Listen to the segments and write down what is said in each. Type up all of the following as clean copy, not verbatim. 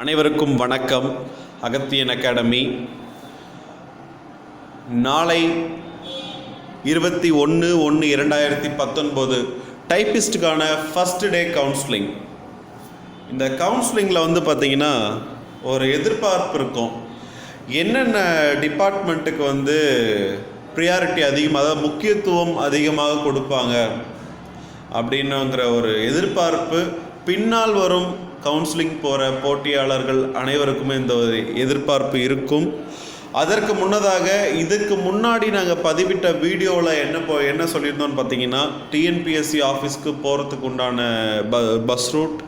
அனைவருக்கும் வணக்கம். அகத்தியன் அகாடமி நாளை 21/1/2019 டைப்பிஸ்ட்டுக்கான ஃபஸ்ட் டே கவுன்சிலிங். இந்த கவுன்சிலிங்கில் பார்த்திங்கன்னா ஒரு எதிர்பார்ப்பு இருக்கும். என்னென்ன டிபார்ட்மெண்ட்டுக்கு ப்ரியாரிட்டி அதிகமாக, அதாவது முக்கியத்துவம் அதிகமாக கொடுப்பாங்க அப்படின்னுங்கிற ஒரு எதிர்பார்ப்பு பின்னால் வரும் கவுன்சிலிங் போகிற போட்டியாளர்கள் அனைவருக்குமே இந்த ஒரு எதிர்பார்ப்பு இருக்கும். அதற்கு முன்னதாக இதுக்கு முன்னாடி நாங்கள் பதிவிட்ட வீடியோவில் என்ன சொல்லியிருந்தோம்னு பார்த்தீங்கன்னா, டிஎன்பிஎஸ்சி ஆஃபீஸ்க்கு போகிறதுக்கு உண்டான பஸ் ரூட்,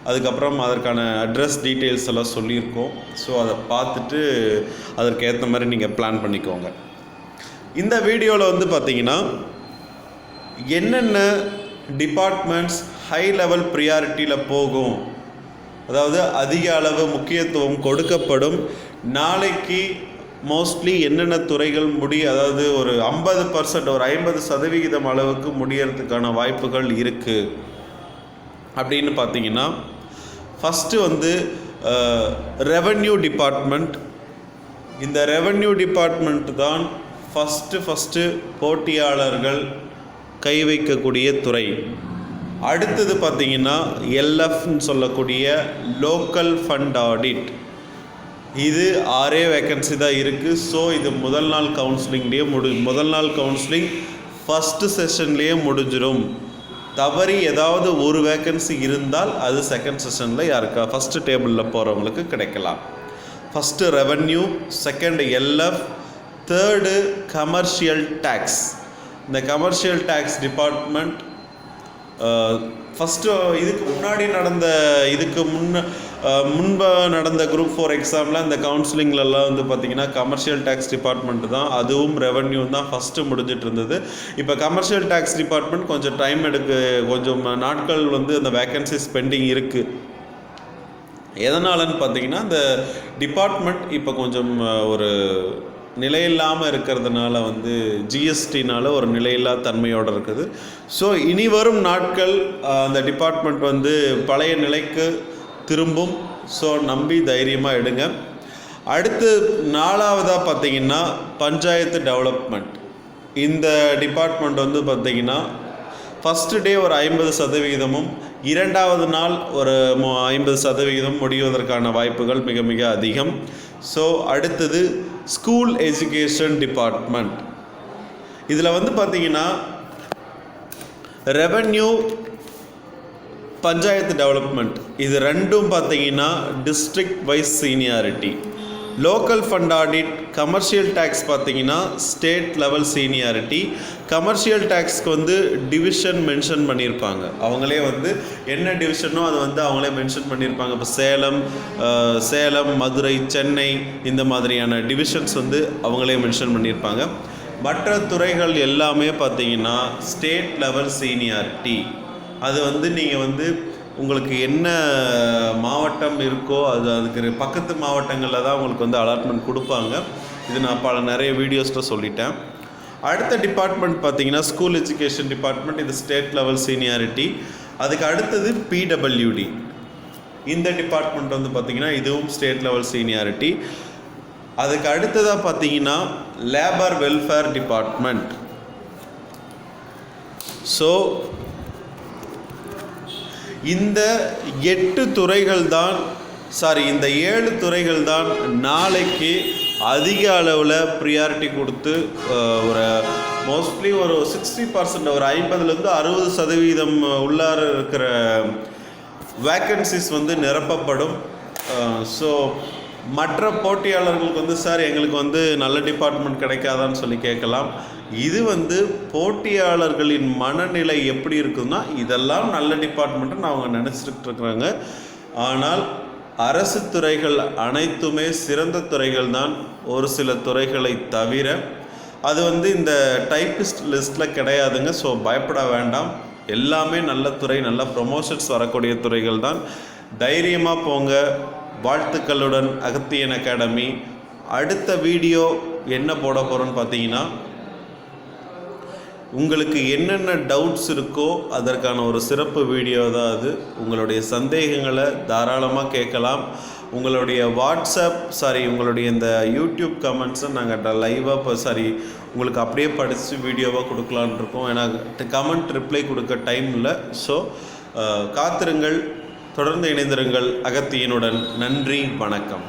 அதுக்கப்புறம் அதற்கான அட்ரஸ் டீட்டெயில்ஸ் எல்லாம் சொல்லியிருக்கோம். ஸோ அதை பார்த்துட்டு அதற்கு ஏற்ற மாதிரி நீங்கள் பிளான் பண்ணிக்கோங்க. இந்த வீடியோவில் பார்த்தீங்கன்னா என்னென்ன டிபார்ட்மெண்ட்ஸ் ஹை லெவல் ப்ரியாரிட்டியில் போகும், அதாவது அதிக அளவு முக்கியத்துவம் கொடுக்கப்படும், நாளைக்கு மோஸ்ட்லி என்னென்ன துறைகள் அதாவது ஒரு 50%, ஒரு 50% அளவுக்கு முடியறதுக்கான வாய்ப்புகள் இருக்குது அப்படின்னு பார்த்தீங்கன்னா, ஃபஸ்ட்டு ரெவென்யூ டிபார்ட்மெண்ட். இந்த ரெவென்யூ டிபார்ட்மெண்ட் தான் ஃபஸ்ட்டு போட்டியாளர்கள் கை வைக்கக்கூடிய துறை. அடுத்தது பார்த்திங்கன்னா எல்எஃப்னு சொல்லக்கூடிய லோக்கல் ஃபண்ட் ஆடிட். இது 6 வேக்கன்சி தான் இருக்குது. ஸோ இது முதல் நாள் கவுன்சிலிங் ஃபஸ்ட்டு செஷன்லேயே முடிஞ்சிடும். தவறி ஏதாவது ஒரு வேக்கன்சி இருந்தால் அது செகண்ட் செஷனில் யாருக்கா ஃபஸ்ட்டு டேபிளில் போகிறவங்களுக்கு கிடைக்கலாம். First revenue, second LF, third commercial tax. இந்த கமர்ஷியல் டேக்ஸ் டிபார்ட்மெண்ட் ஃபஸ்ட்டு இதுக்கு முன்பு நடந்த குரூப் 4 எக்ஸாமில் இந்த கவுன்சிலிங்லலாம் பார்த்திங்கன்னா கமர்ஷியல் டேக்ஸ் டிபார்ட்மெண்ட் தான், அதுவும் ரெவென்யூ தான் ஃபஸ்ட்டு முடிஞ்சிட்டு இருந்தது. இப்போ கமர்ஷியல் டேக்ஸ் டிபார்ட்மெண்ட் கொஞ்சம் டைம் கொஞ்சம் நாட்கள் அந்த வேக்கன்சிஸ் பெண்டிங் இருக்குது. எதனாலன்னு பார்த்தீங்கன்னா, இந்த டிபார்ட்மெண்ட் இப்போ கொஞ்சம் ஒரு நிலையில்லாமல் இருக்கிறதுனால ஜிஎஸ்டினால் ஒரு நிலையில்லா தன்மையோடு இருக்குது. ஸோ இனி வரும் நாட்கள் அந்த டிபார்ட்மெண்ட் பழைய நிலைக்கு திரும்பும். ஸோ நம்பி தைரியமாக எடுங்க. அடுத்து 4வதாக பார்த்தீங்கன்னா பஞ்சாயத்து டெவலப்மெண்ட். இந்த டிபார்ட்மெண்ட் பார்த்திங்கன்னா ஃபஸ்ட்டு டே ஒரு 50%, 2வது நாள் ஒரு 50% முடிவதற்கான வாய்ப்புகள் மிக மிக அதிகம். ஸோ அடுத்தது ஸ்கூல் எஜுகேஷன் டிபார்ட்மெண்ட். இதில் பார்த்திங்கன்னா ரெவென்யூ, பஞ்சாயத்து டெவலப்மெண்ட், இது ரெண்டும் பார்த்திங்கன்னா district wise seniority. Local fund audit, commercial tax பார்த்திங்கன்னா ஸ்டேட் லெவல் சீனியாரிட்டி. கமர்ஷியல் டேக்ஸ்க்கு டிவிஷன் மென்ஷன் பண்ணியிருப்பாங்க. அவங்களே என்ன டிவிஷனோ அது அவங்களே மென்ஷன் பண்ணியிருப்பாங்க. இப்போ சேலம், மதுரை, சென்னை இந்த மாதிரியான டிவிஷன்ஸ் அவங்களே மென்ஷன் பண்ணியிருப்பாங்க. மற்ற துறைகள் எல்லாமே பார்த்திங்கன்னா ஸ்டேட் லெவல் சீனியாரிட்டி. அது நீங்கள் உங்களுக்கு என்ன மாவட்டம் இருக்கோ அதுக்கு பக்கத்து மாவட்டங்களில் தான் உங்களுக்கு அலாட்மெண்ட் கொடுப்பாங்க. இது நான் நிறைய வீடியோஸில் சொல்லிட்டேன். அடுத்த டிபார்ட்மெண்ட் பார்த்திங்கன்னா ஸ்கூல் எஜுகேஷன் டிபார்ட்மெண்ட். இது ஸ்டேட் லெவல் சீனியாரிட்டி. அதுக்கு அடுத்தது பிடபிள்யூடி. இந்த டிபார்ட்மெண்ட் பார்த்திங்கன்னா இதுவும் ஸ்டேட் லெவல் சீனியாரிட்டி. அதுக்கு அடுத்ததாக பார்த்திங்கன்னா லேபர் வெல்ஃபேர் டிபார்ட்மெண்ட். ஸோ இந்த 7 துறைகள் தான் நாளைக்கு அதிக அளவில் ப்ரியாரிட்டி கொடுத்து ஒரு மோஸ்ட்லி ஒரு 60%, ஒரு 50-60% உள்ளார இருக்கிற வேக்கன்சிஸ் நிரப்பப்படும். ஸோ மற்ற போட்டியாளர்களுக்கு சார் எங்களுக்கு நல்ல டிபார்ட்மெண்ட் கிடைக்காதான்னு சொல்லி கேட்கலாம். இது போட்டியாளர்களின் மனநிலை எப்படி இருக்குதுன்னா, இதெல்லாம் நல்ல டிபார்ட்மெண்ட்டுன்னு அவங்க நினச்சிட்டு இருக்கிறாங்க. ஆனால் அரசு துறைகள் அனைத்துமே சிறந்த துறைகள் தான், ஒரு சில துறைகளை தவிர. அது இந்த டைப்பிஸ்ட் லிஸ்ட்டில் கிடையாதுங்க. ஸோ பயப்பட வேண்டாம். எல்லாமே நல்ல துறை, நல்ல ப்ரொமோஷன்ஸ் வரக்கூடிய துறைகள் தான். தைரியமாக போங்க. வாழ்த்துக்களுடன் அகத்தியன் அகாடமி. அடுத்த வீடியோ என்ன போட போகிறோன்னு பார்த்தீங்கன்னா, உங்களுக்கு என்னென்ன டவுட்ஸ் இருக்கோ அதற்கான ஒரு சிறப்பு வீடியோ தான் அது. உங்களுடைய சந்தேகங்களை தாராளமாக கேட்கலாம். உங்களுடைய உங்களுடைய இந்த யூடியூப் கமெண்ட்ஸை நாங்கள் லைவாக உங்களுக்கு அப்படியே படித்து வீடியோவாக கொடுக்கலான்னு இருக்கோம். ஏன்னா கமெண்ட் ரிப்ளை கொடுக்க டைம் இல்லை. ஸோ காத்திருங்கள், தொடர்ந்து இணைந்திருங்கள் அகத்தியனுடன். நன்றி, வணக்கம்.